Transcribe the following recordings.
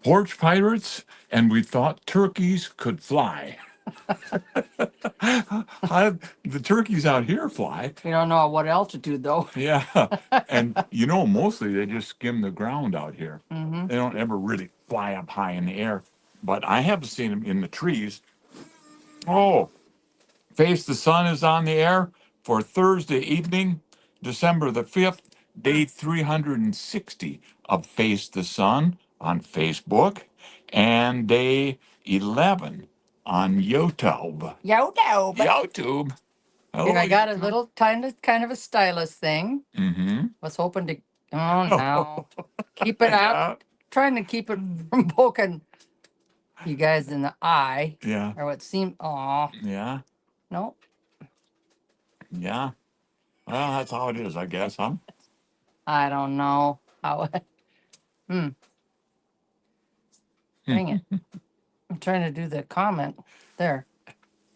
Porch pirates, and we thought turkeys could fly. The turkeys out here fly. We don't know at what altitude, though. Yeah. And, mostly they just skim the ground out here. Mm-hmm. They don't ever really fly up high in the air. But I have seen them in the trees. Oh, Face the Sun is on the air for Thursday evening, December the 5th, day 360 of Face the Sun on Facebook, and day 11 on YouTube. YouTube. YouTube. Hello. And I got a little kind of a stylus thing. Mm-hmm. Was hoping to. Oh no! Keep it up. Trying to keep it from poking you guys in the eye. Yeah. Or what seemed. Oh Yeah. no. Yeah. Well, that's how it is, I guess, huh? I don't know how. Dang it! I'm trying to do the comment there.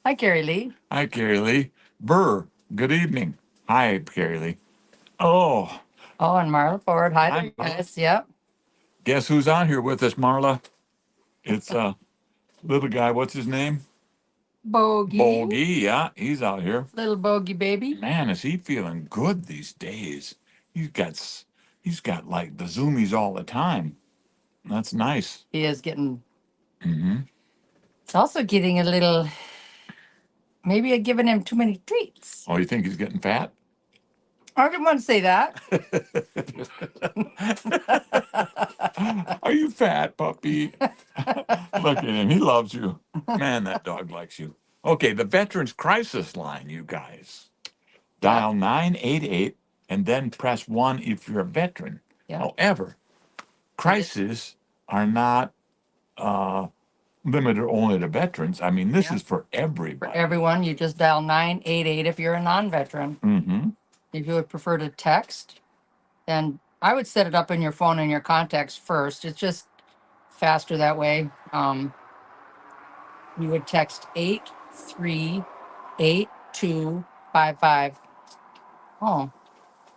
Hi, Carrie Lee. Hi, Carrie Lee. Burr, good evening. Hi, Carrie Lee. Oh, Oh, and Marla Ford. Hi Hi, there, Marla. guys. Yep. Guess who's on here with us, Marla? It's little guy. What's his name? Bogey. Bogey. Yeah, he's out here. Little Bogey baby. Man, is he feeling good these days? He's got like the zoomies all the time. That's nice. He is getting. Mm-hmm. It's also getting a little. Maybe I've given him too many treats. Oh, you think he's getting fat? I didn't want to say that. Are you fat, puppy? Look at him. He loves you. Man, that dog likes you. Okay, the Veterans Crisis Line, you guys. Dial 988 and then press 1 if you're a veteran. Yeah. However, crises are not limited only to veterans. I mean, this Yeah. is for For everybody. everyone, you just dial 988 if you're a non-veteran. Mm-hmm. If you would prefer to text, then I would set it up in your phone and your contacts first. It's just faster that way. You would text 838255. Oh,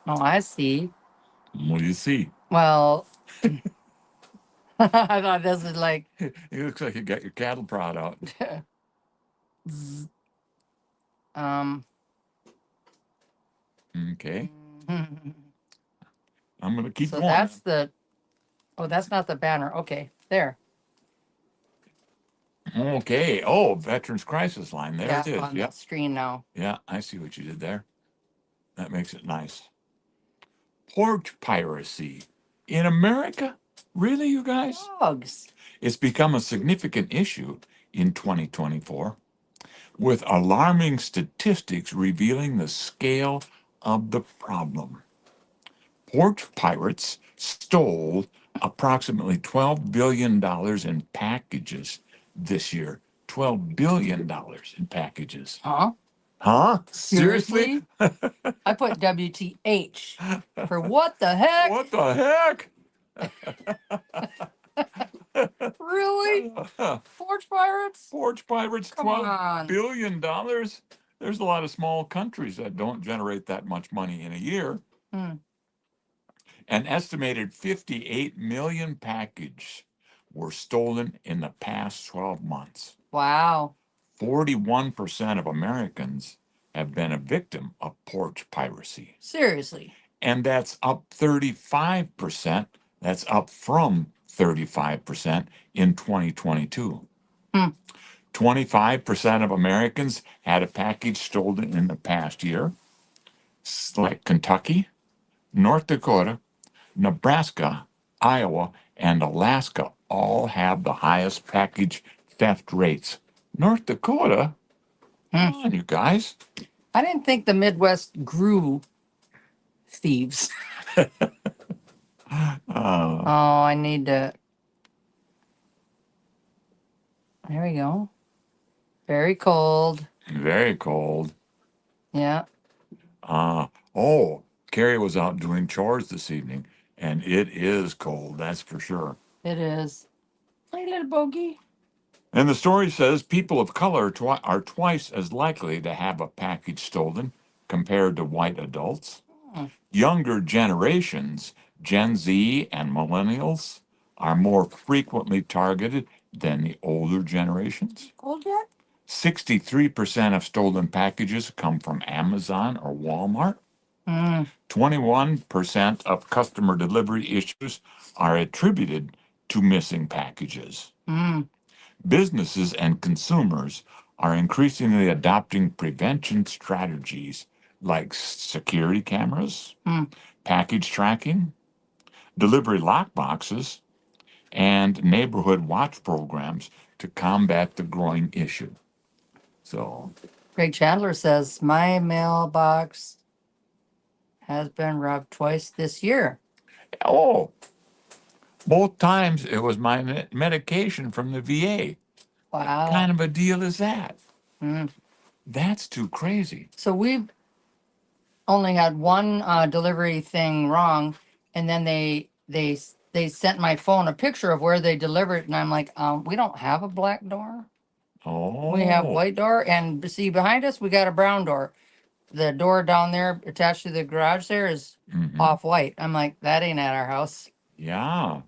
I see. What do you see? Well, I thought this is like It looks like you got your cattle prod out. um Okay. I'm going to keep so going. that's the that's not the banner. Okay, there. Okay. Oh, Veterans Crisis Line. There Yeah, it is. on Yep. the screen now. Yeah, I see what you did there. That makes it nice. Porch piracy in America? Really, you guys? Dogs. It's become a significant issue in 2024, with alarming statistics revealing the scale of the problem. Porch pirates stole approximately $12 billion in packages this year. $12 billion in packages. Huh? Huh? Seriously? I put WTH for what the heck? What the heck? Really? Porch pirates? Porch pirates, Come $12 on. billion. There's a lot of small countries that don't generate that much money in a year. Hmm. An estimated 58 million packages were stolen in the past 12 months. Wow. 41% of Americans have been a victim of porch piracy. Seriously. And that's up 35%. That's up from 35% in 2022. 25% of Americans had a package stolen in the past year, like Kentucky, North Dakota, Nebraska, Iowa, and Alaska all have the highest package theft rates. North Dakota? Come on, you guys. I didn't think the Midwest grew thieves. Oh, I need to. There we go. Very cold. Very cold. Yeah. Carrie was out doing chores this evening, and it is cold, that's for sure. It is. Hey, little bogey. And the story says people of color are twice as likely to have a package stolen compared to white adults. Younger generations, Gen Z and millennials, are more frequently targeted than the older generations. Cold yet? 63% of stolen packages come from Amazon or Walmart. 21% of customer delivery issues are attributed to missing packages. Businesses and consumers are increasingly adopting prevention strategies like security cameras, package tracking, delivery lockboxes, and neighborhood watch programs to combat the growing issue. So, Greg Chandler says, my mailbox has been robbed twice this year. oh, both times it was my medication from the VA. Wow. What kind of a deal is that? Mm. That's too crazy. So we've only had one delivery thing wrong, and then they sent my phone a picture of where they delivered, and I'm like, we don't have a black door. We have Oh, white door, and see behind us we got a brown door. The door down there attached to the garage there is off white. I'm like, that ain't at our house. yeah.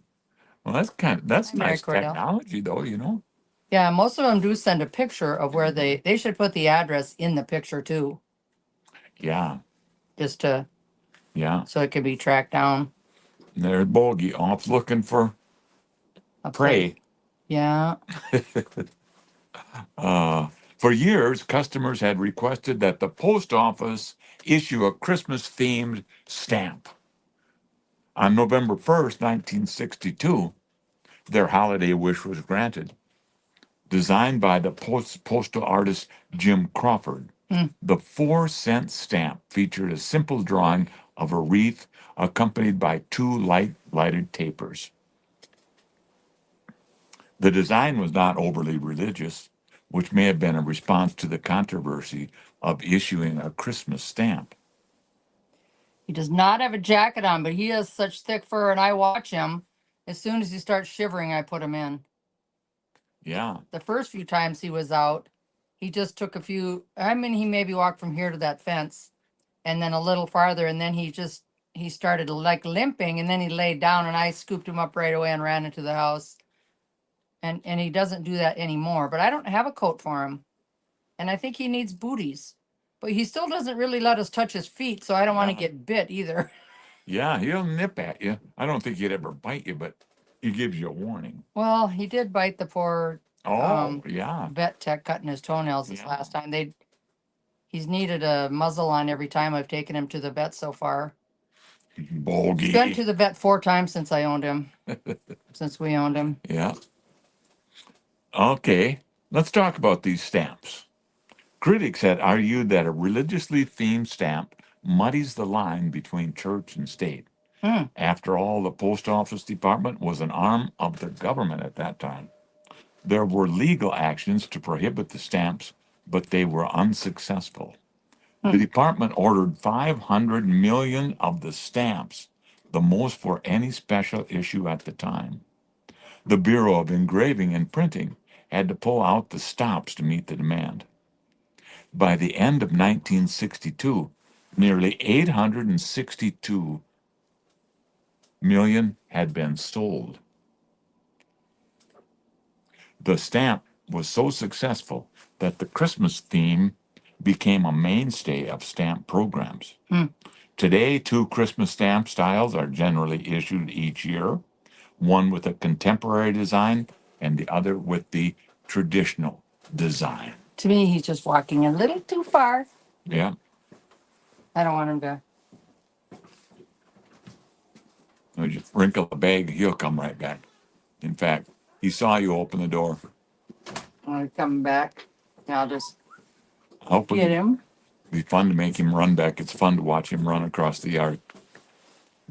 Well, that's Hi, Mary nice Cordell. technology, though. You know. Yeah, most of them do send a picture of where they should put the address in the picture too, Yeah, just to yeah. so it can be tracked down. There's Bogey off looking for A prey. Yeah. For years, customers had requested that the post office issue a Christmas-themed stamp. On November 1st, 1962, their holiday wish was granted. Designed by the postal artist Jim Crawford, the 4-cent stamp featured a simple drawing of a wreath accompanied by two lighted tapers. The design was not overly religious, which may have been a response to the controversy of issuing a Christmas stamp. He does not have a jacket on, but he has such thick fur, and I watch him. As soon as he starts shivering, I put him in. Yeah. The first few times he was out, he just took he maybe walked from here to that fence and then a little farther, and then he started like limping, and then he laid down, and I scooped him up right away and ran into the house. And he doesn't do that anymore, but I don't have a coat for him. And I think he needs booties. But he still doesn't really let us touch his feet, so I don't want to get bit either. Yeah, he'll nip at you. I don't think he'd ever bite you, but he gives you a warning. Well, he did bite the poor Yeah. vet tech cutting his toenails this last time. He's needed a muzzle on every time I've taken him to the vet so far. Bogey. Been to the vet 4 times since I owned him. Since we owned him. Yeah. Okay, let's talk about these stamps. Critics had argued that a religiously themed stamp muddies the line between church and state. After all, the post office department was an arm of the government at that time. There were legal actions to prohibit the stamps, but they were unsuccessful. The department ordered 500 million of the stamps, the most for any special issue at the time. The Bureau of Engraving and Printing had to pull out the stops to meet the demand. By the end of 1962, nearly 862 million had been sold. The stamp was so successful that the Christmas theme became a mainstay of stamp programs. Today, 2 Christmas stamp styles are generally issued each year, one with a contemporary design and the other with the traditional design. To me, he's just walking a little too far. Yeah. I don't want him to. You just wrinkle the bag, he'll come right back. In fact, he saw you open the door. Want to come back? Yeah, I'll just Hopefully, get him. it'd be fun to make him run back. It's fun to watch him run across the yard.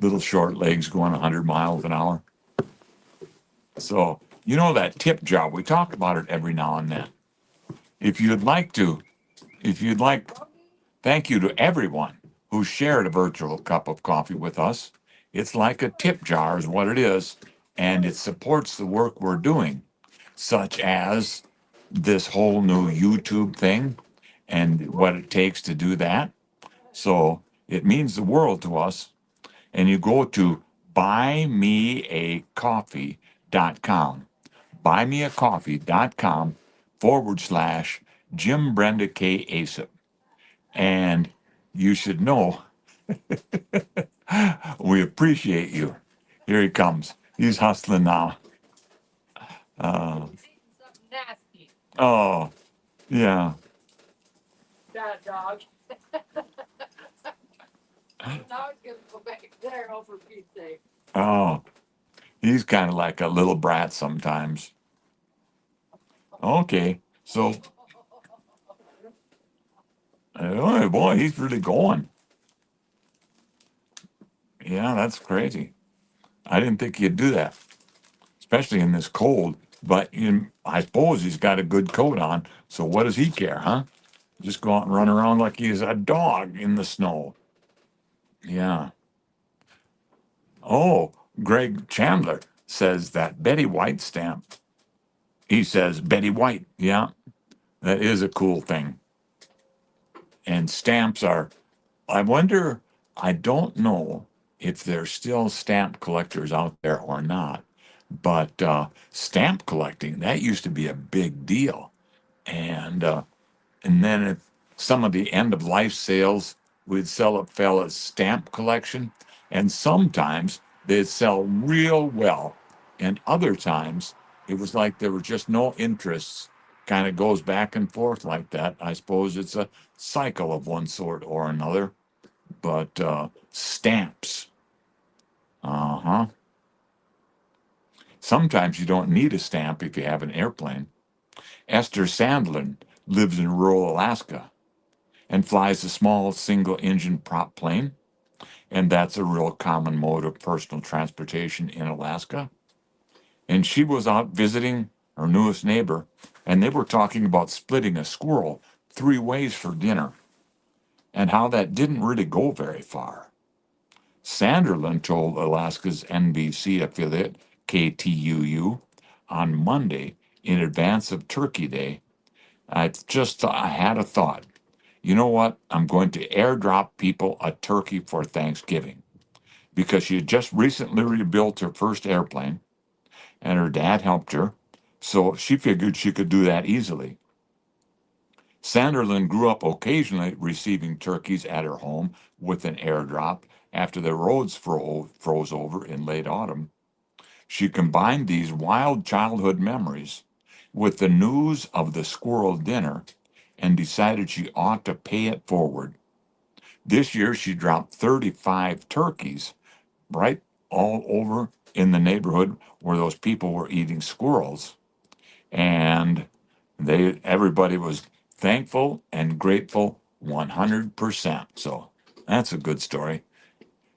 Little short legs going 100 miles an hour. So, you know that tip jar, we talk about it every now and then. If you'd like, thank you to everyone who shared a virtual cup of coffee with us. It's like a tip jar, is what it is, and it supports the work we're doing, such as this whole new YouTube thing and what it takes to do that. So it means the world to us. And you go to buymeacoffee.com. Buymeacoffee.com/Jim Brenda K. Asap. And you should know we appreciate you. Here he comes. He's hustling now. He's eating something nasty. Oh, yeah. Bad dog. Now he's gonna go back there, oh, for Pete's sake. Oh, he's kind of like a little brat sometimes. Okay, so, oh boy, he's really going. Yeah, that's crazy. I didn't think he'd do that, especially in this cold. But I suppose he's got a good coat on. So what does he care, huh? Just go out and run around like he's a dog in the snow. Yeah. Oh, Greg Chandler says that Betty White stamp. He says Betty White. Yeah, that is a cool thing. And stamps are, I wonder, I don't know if there's still stamp collectors out there or not, but stamp collecting, that used to be a big deal. And then if some of the end of life sales, we'd sell a fella's stamp collection, and sometimes they'd sell real well, and other times it was like there were just no interests. Kind of goes back and forth like that. I suppose it's a cycle of one sort or another. But stamps, uh-huh. Sometimes you don't need a stamp if you have an airplane. Esther Sandlin lives in rural Alaska and flies a small single engine prop plane. And that's a real common mode of personal transportation in Alaska. And she was out visiting her newest neighbor, and they were talking about splitting a squirrel 3 ways for dinner and how that didn't really go very far. Sanderlin told Alaska's NBC affiliate KTUU on Monday in advance of Turkey Day, I had a thought. You know what? I'm going to airdrop people a turkey for Thanksgiving because she had just recently rebuilt her first airplane and her dad helped her. So she figured she could do that easily. Sanderlin grew up occasionally receiving turkeys at her home with an airdrop after the roads froze over in late autumn. She combined these wild childhood memories with the news of the squirrel dinner and decided she ought to pay it forward. This year, she dropped 35 turkeys right all over in the neighborhood where those people were eating squirrels. And everybody was thankful and grateful 100%. So that's a good story.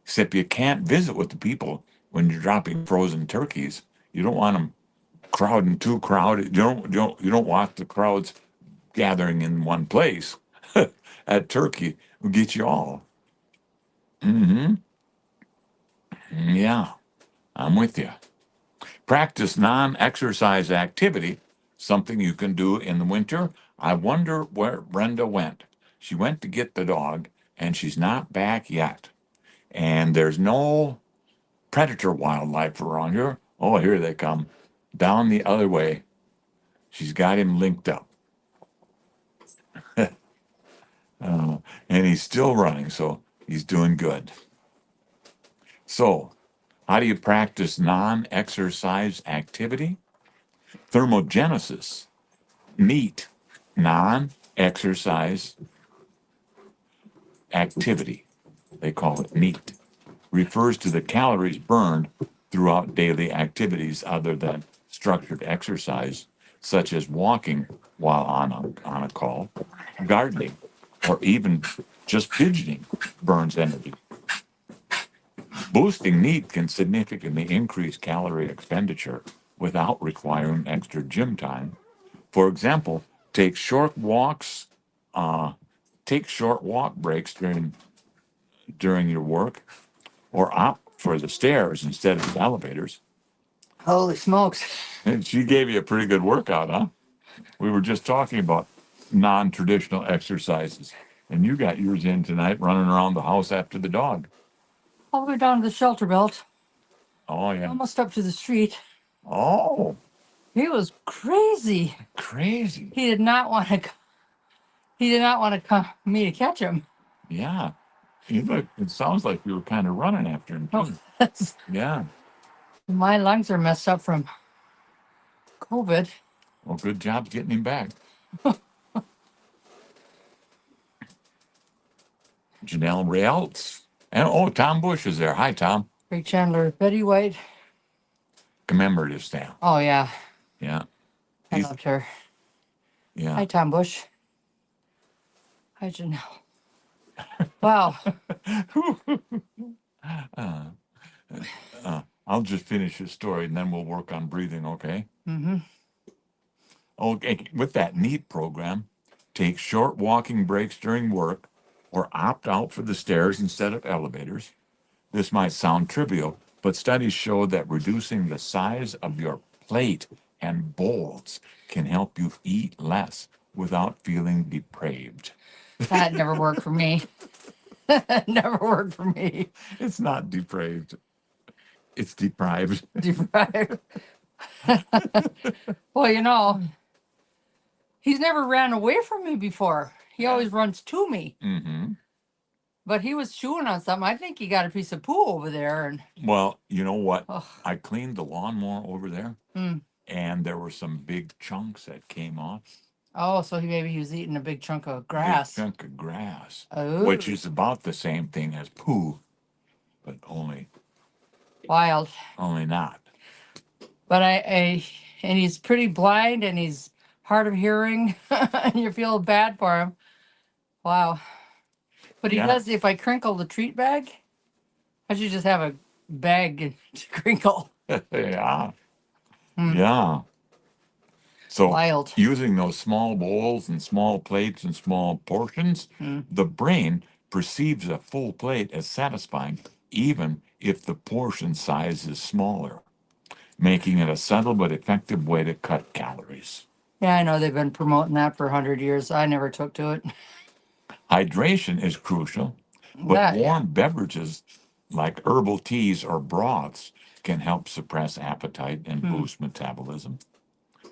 Except you can't visit with the people when you're dropping frozen turkeys. You don't want them crowding too crowded. You don't want the crowds gathering in one place. At turkey will get you all. Mm-hmm. Yeah, I'm with you. Practice non-exercise activity, something you can do in the winter. I wonder where Brenda went. She went to get the dog, and she's not back yet. And there's no predator wildlife around here. Oh, here they come. Down the other way. She's got him linked up. And he's still running, so he's doing good. So, how do you practice non-exercise activity? Thermogenesis, NEAT, non-exercise activity. They call it NEAT. Refers to the calories burned throughout daily activities other than structured exercise, such as walking while on a call, gardening, or even just fidgeting burns energy. Boosting NEAT can significantly increase calorie expenditure without requiring extra gym time. For example, take short walks, uh, take short walk breaks during your work, or opt for the stairs instead of the elevators. Holy smokes. And she gave you a pretty good workout, huh? We were just talking about non-traditional exercises, and you got yours in tonight, running around the house after the dog. All the way down to the shelter belt. Oh, yeah. almost up to the street. Oh, He was crazy. crazy. He did not want to. He did not want to come me to catch him. Yeah. It sounds like you were kind of running after him, too. Oh, Yeah. my lungs are messed up from COVID. Well, good job getting him back. Janelle Reals. And Tom Bush is there. Hi, Tom. Ray Chandler, Betty White. Commemorative stamp. Oh yeah, Yeah. I loved her. Yeah. Hi Tom Bush. Hi Janelle. Wow. I'll just finish his story and then we'll work on breathing, okay? Mm-hmm. Okay, with that NEAT program, take short walking breaks during work or opt out for the stairs instead of elevators. This might sound trivial, but studies show that reducing the size of your plate and bowls can help you eat less without feeling depraved. That never worked for me. Never worked for me. It's not depraved, it's deprived. Deprived. Well, he's never ran away from me before. He always runs to me. Mm-hmm. But he was chewing on something. I think he got a piece of poo over there. And Well, you know what? ugh. I cleaned the lawnmower over there, Mm. and there were some big chunks that came off. Oh, so maybe he was eating a big chunk of grass. Big chunk of grass, Oh, which is about the same thing as poo, but only wild. not. But and he's pretty blind and he's hard of hearing. And you feel bad for him. Wow. But he Yeah. does, if I crinkle the treat bag, I should just have a bag to crinkle. Yeah. Hmm. Yeah. So Wild. using those small bowls and small plates and small portions, Hmm. the brain perceives a full plate as satisfying, even if the portion size is smaller, making it a subtle but effective way to cut calories. Yeah, I know they've been promoting that for 100 years. I never took to it. Hydration is crucial, but That, yeah. warm beverages like herbal teas or broths can help suppress appetite and boost metabolism.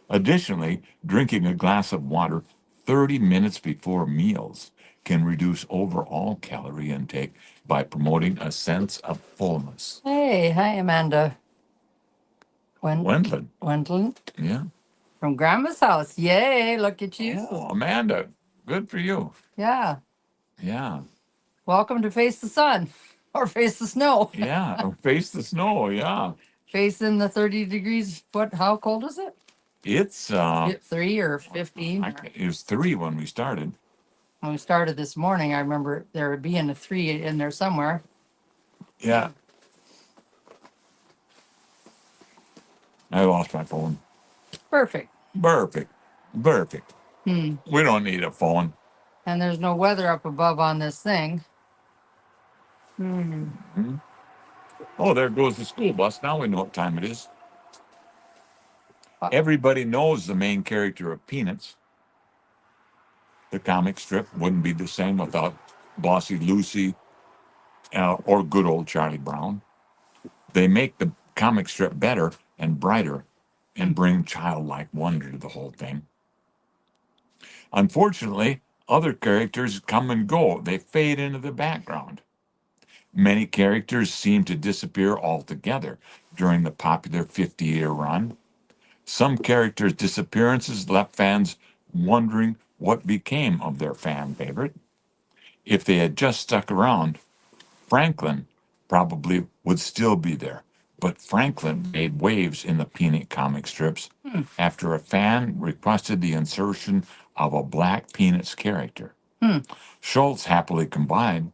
Additionally, drinking a glass of water 30 minutes before meals can reduce overall calorie intake by promoting a sense of fullness. Hey, hi, Amanda. Wendland. Wendland Yeah. from Grandma's house. Yay, look at you. Oh, Amanda, good for you. Yeah. Yeah. Welcome to Face the Sun or Face the Snow. Yeah. Face the snow. Yeah. Facing the 30 degrees. How cold is it? It's 3 or 15. it was 3 when we started. When we started this morning, I remember there being a 3 in there somewhere. Yeah. I lost my phone. Perfect. Perfect. Perfect. Hmm. We don't need a phone. And there's no weather up above on this thing. Hmm. Oh, there goes the school bus. Now we know what time it is. Uh, Everybody knows the main character of Peanuts. The comic strip wouldn't be the same without Bossy Lucy or good old Charlie Brown. They make the comic strip better and brighter and bring childlike wonder to the whole thing. Unfortunately, other characters come and go. They fade into the background. Many characters seem to disappear altogether during the popular 50-year run. Some characters' disappearances left fans wondering what became of their fan favorite. If they had just stuck around, Franklin probably would still be there. But Franklin made waves in the Peanut comic strips after a fan requested the insertion of a Black Peanuts character. Schultz happily complied,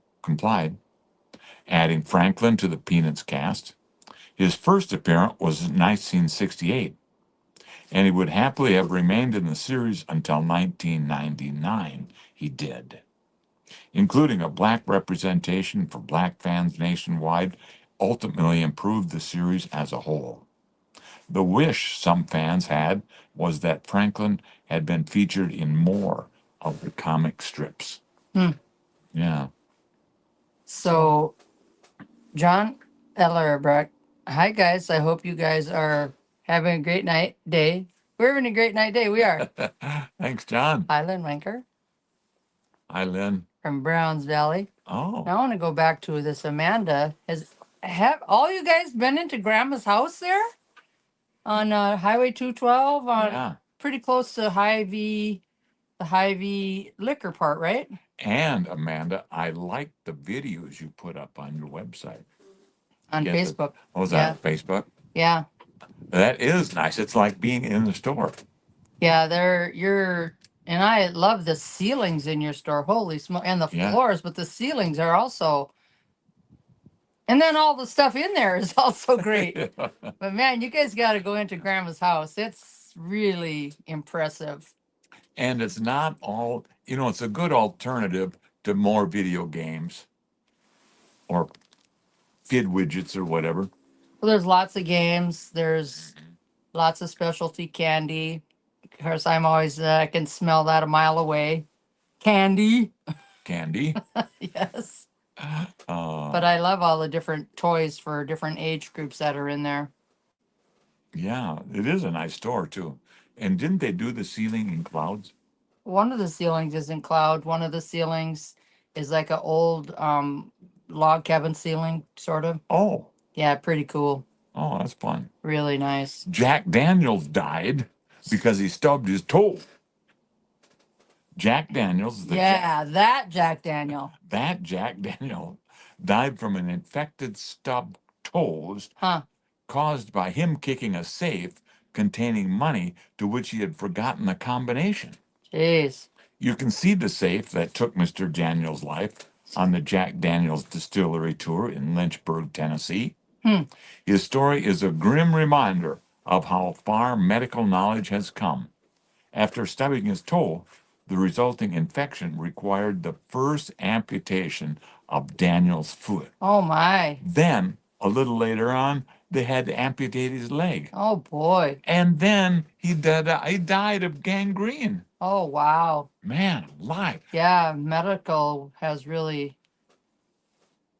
adding Franklin to the Peanuts cast. His first appearance was in 1968, and he would happily have remained in the series until 1999. He did. Including a black representation for black fans nationwide ultimately improved the series as a whole. The wish some fans had was that Franklin had been featured in more of the comic strips. Yeah. So, John Ellerbrecht Hi, guys. I hope you guys are having a great day. We're having a great day. We are. Thanks, John. Hi, Lynn Winker Hi, Lynn. from Browns Valley. Oh, Now I want to go back to this Amanda. Have all you guys been into Grandma's house there on Highway 212? yeah. Pretty close to the Hy-Vee liquor part, right? And Amanda, I like the videos you put up on your website. On Get the- Facebook. Oh, is Yeah. that Facebook? Yeah. That is nice. It's like being in the store. Yeah, and I love the ceilings in your store. Holy smoke. And the Yeah. floors, but the ceilings are also, and then all the stuff in there is also great. But man, you guys got to go into Grandma's house. It's really impressive. And it's not all, it's a good alternative to more video games or kid widgets or whatever. Well, there's lots of games. There's lots of specialty candy. Of course, I'm always, I can smell that a mile away. Candy. Candy. Yes. But Uh, I love all the different toys for different age groups that are in there. yeah, it is a nice store too. And didn't they do the ceiling in clouds? One of the ceilings is in cloud. One of the ceilings is like a old log cabin ceiling, sort of. Oh, Yeah, pretty cool. oh, that's fun. Really nice. Jack Daniels died because he stubbed his toe. Jack Daniels, That Jack Daniel. that Jack Daniel died from an infected stub toes Huh. caused by him kicking a safe containing money to which he had forgotten the combination. Jeez. You can see the safe that took Mr. Daniels' life on the Jack Daniels Distillery Tour in Lynchburg, Tennessee. Hmm. His story is a grim reminder of how far medical knowledge has come. After stubbing his toe, the resulting infection required the first amputation of Daniel's foot. Oh my. Then, a little later on, they had to amputate his leg. Oh boy. And then he died of gangrene. Oh wow. Man alive. Yeah, medical has really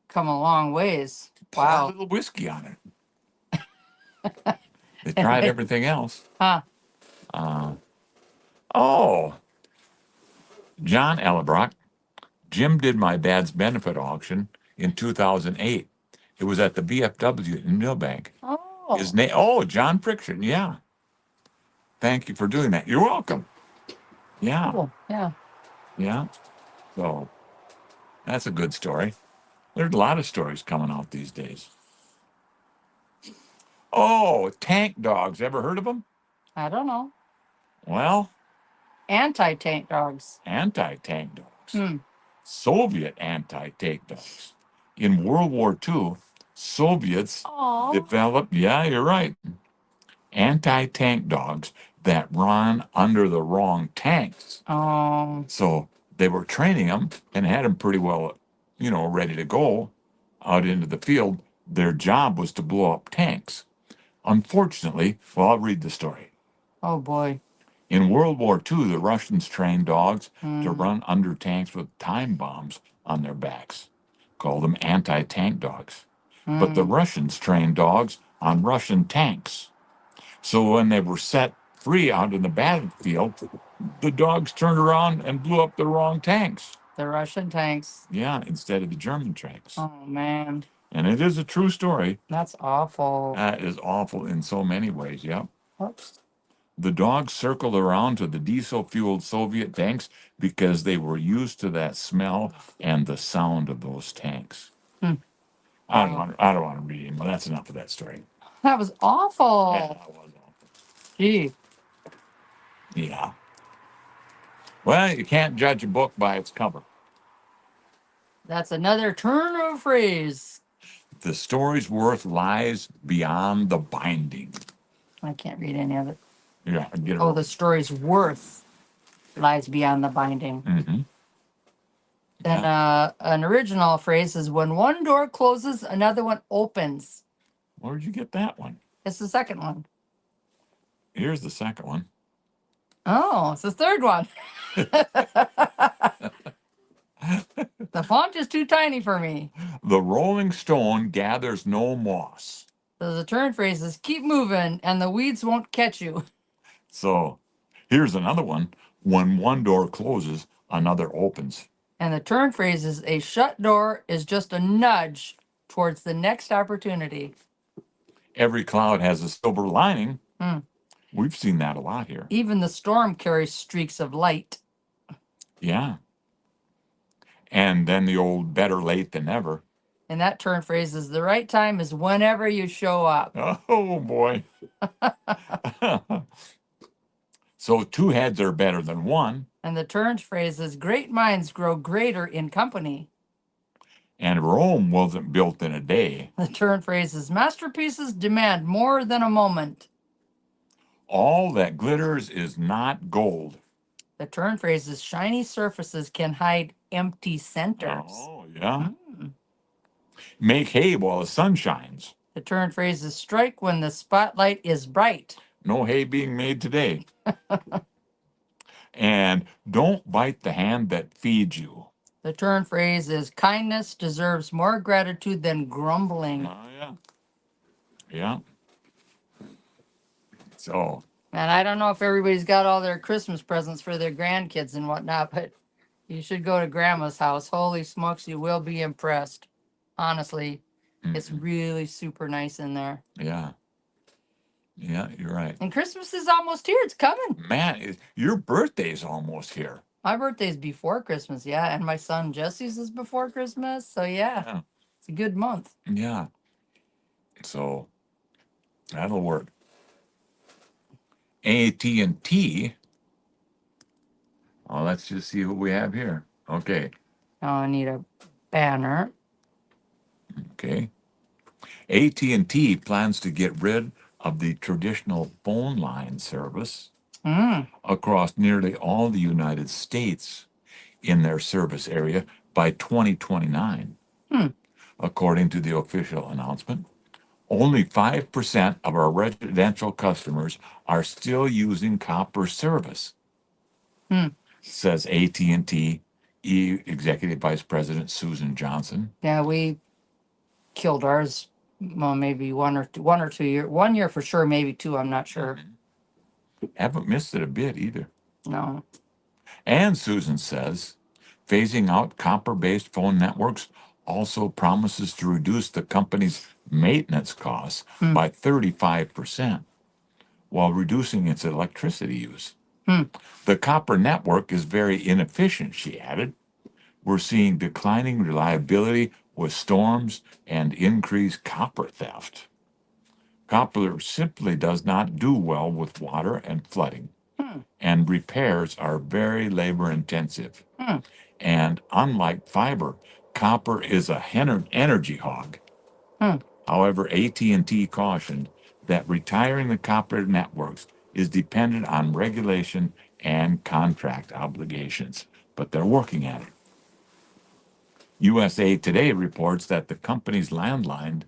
come a long ways. Pour a Wow. little whiskey on it. They tried everything else. Huh. Oh, John Ellebrock. Jim did my dad's benefit auction in 2008. It was at the VFW in Millbank. Oh. His name, John Friction. Yeah. Thank you for doing that. You're welcome. Yeah. Cool. Yeah. Yeah. So that's a good story. There's a lot of stories coming out these days. Oh, tank dogs. Ever heard of them? I don't know. Well, Anti-tank dogs. anti-tank dogs. Hmm. Soviet anti-tank dogs. In World War II, Soviets Oh. developed, yeah, you're right, anti-tank dogs that run under the wrong tanks. So they were training them and had them pretty well, ready to go out into the field. Their job was to blow up tanks. Unfortunately, well, I'll read the story. Oh boy. In World War II, the Russians trained dogs to run under tanks with time bombs on their backs. Called them anti-tank dogs. But the Russians trained dogs on Russian tanks. So when they were set free out in the battlefield, the dogs turned around and blew up the wrong tanks. The Russian tanks. Yeah, instead of the German tanks. Oh man. And it is a true story. That's awful. That is awful in so many ways. Yep. Oops. The dogs circled around to the diesel-fueled Soviet tanks because they were used to that smell and the sound of those tanks. I don't want to read anymore. That's enough of that story. That was awful. Yeah, that was awful. Gee. Yeah. Well, you can't judge a book by its cover. That's another turn of phrase. The story's worth lies beyond the binding. I can't read any of it. Yeah, get it. Oh, the story's worth lies beyond the binding. Mm-hmm. Then an original phrase is when one door closes, another one opens. Where'd you get that one? It's the second one. Here's the second one. Oh, it's the third one. The font is too tiny for me. The rolling stone gathers no moss. So the turn phrase is keep moving and the weeds won't catch you. So here's another one. When one door closes, another opens. And the turn phrase is a shut door is just a nudge towards the next opportunity. Every cloud has a silver lining. Hmm. We've seen that a lot here. Even the storm carries streaks of light. Yeah. And then the old better late than never. And that turn phrase is the right time is whenever you show up. Oh, boy. So two heads are better than one. And the turn phrase is great minds grow greater in company. And Rome wasn't built in a day. The turn phrase is masterpieces demand more than a moment. All that glitters is not gold. The turn phrase is shiny surfaces can hide empty centers. Oh, yeah. Make hay while the sun shines. The turn phrase is strike when the spotlight is bright. No hay being made today. And don't bite the hand that feeds you. The turn phrase is kindness deserves more gratitude than grumbling. Oh, yeah. Yeah. So, And I don't know if everybody's got all their Christmas presents for their grandkids and whatnot, but you should go to grandma's house. Holy smokes, you will be impressed. Honestly, it's really super nice in there. yeah. Yeah, you're right. And Christmas is almost here. It's coming. Man, your birthday's almost here. My birthday's before Christmas, yeah. And my son Jesse's is before Christmas. So yeah. It's a good month. Yeah. So that'll work. AT&T. Oh, let's just see what we have here. Okay. Now I need a banner. Okay. AT&T plans to get rid of the traditional phone line service across nearly all the United States in their service area by 2029. According to the official announcement, only 5% of our residential customers are still using copper service, says AT&T Executive Vice President Susan Johnson. Yeah, we killed ours. Well, maybe 1 or 2 years. 1 year for sure, maybe 2. I'm not sure. Haven't missed it a bit either. No. And Susan says phasing out copper-based phone networks also promises to reduce the company's maintenance costs by 35% while reducing its electricity use. The copper network is very inefficient, she added. We're seeing declining reliability with storms and increased copper theft. Copper simply does not do well with water and flooding, and repairs are very labor intensive. And unlike fiber, copper is a energy hog. However, AT&T cautioned that retiring the copper networks is dependent on regulation and contract obligations, but they're working at it. USA Today reports that the company's landline,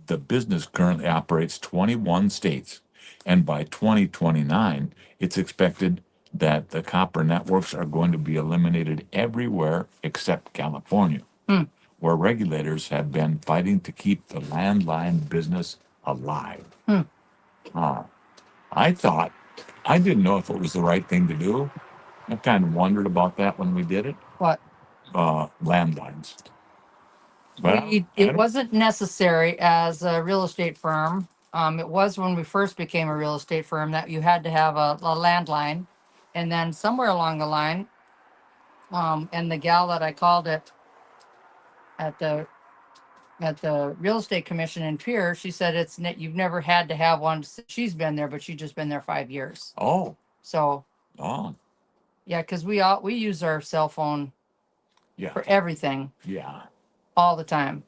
the business currently operates 21 states, and by 2029, it's expected that the copper networks are going to be eliminated everywhere except California, where regulators have been fighting to keep the landline business alive. I thought, I didn't know if it was the right thing to do. I kind of wondered about that when we did it. What? Landlines. But It wasn't necessary as a real estate firm. It was when we first became a real estate firm that you had to have a landline. And then somewhere along the line, and the gal that I called it at the real estate commission in Pierre, she said you've never had to have one since she's been there, but she's just been there 5 years. Oh, So oh, yeah, because we use our cell phone yeah, for everything yeah. all the time.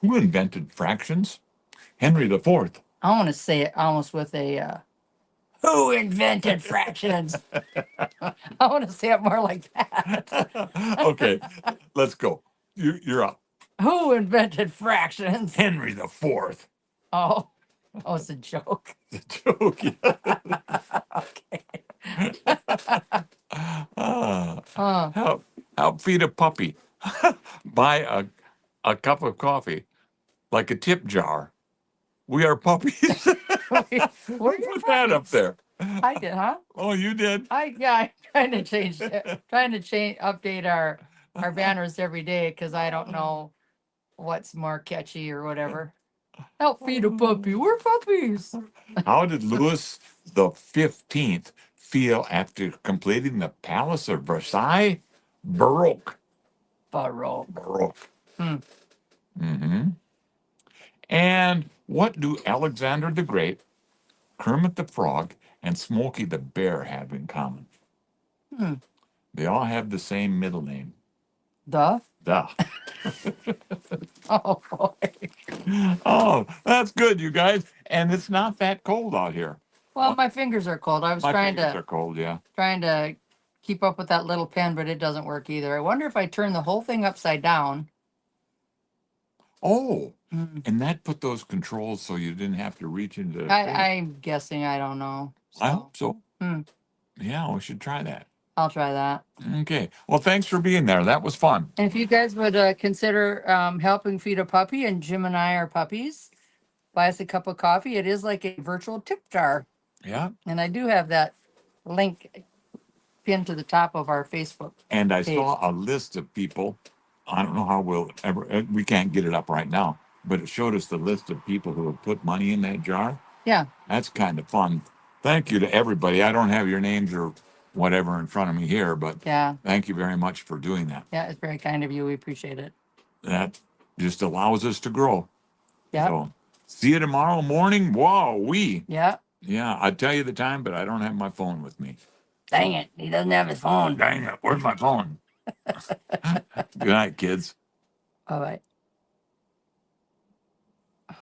Who invented fractions? Henry IV. I want to say it almost with a who invented fractions? I want to say it more like that. Okay, let's go. You're up. Who invented fractions? Henry IV. Oh, it's a joke. It's a joke. Okay. Help feed a puppy. Buy a cup of coffee, like a tip jar. We are puppies. We're Who your put that up puppies. there? I did, huh? Oh, you did. I'm trying to update our banners every day because I don't know what's more catchy or whatever. Help feed a puppy. We're puppies. How did Louis the 15th feel after completing the Palace of Versailles? Baroque. Baroque. Baroque. Hmm. Mm-hmm. And what do Alexander the Great, Kermit the Frog, and Smokey the Bear have in common? Hmm. They all have the same middle name. The? Duh. Oh, boy. Oh, that's good, you guys. And it's not that cold out here. Well, my fingers are cold. I was My trying fingers to are cold, yeah. keep up with that little pen, but it doesn't work either. I wonder if I turn the whole thing upside down. Oh, Hmm. and that put those controls so you didn't have to reach into the face. I'm guessing. I don't know. I So, hope so. hmm, Yeah, we should try that. I'll try that. Okay. Well, thanks for being there. That was fun. And if you guys would consider helping feed a puppy, and Jim and I are puppies, buy us a cup of coffee. It is like a virtual tip jar. Yeah. And I do have that link pinned to the top of our Facebook. And I page. saw a list of people. I don't know how we'll ever, we can't get it up right now, but it showed us the list of people who have put money in that jar. Yeah. That's kind of fun. Thank you to everybody. I don't have your names or whatever in front of me here, but Yeah. thank you very much for doing that. Yeah. It's very kind of you. We appreciate it. That just allows us to grow. Yeah. So see you tomorrow morning. Whoa, Yeah. Yeah, I'd tell you the time, but I don't have my phone with me. Dang it. He doesn't have his phone. Dang it. Where's my phone? Good night, kids. All right.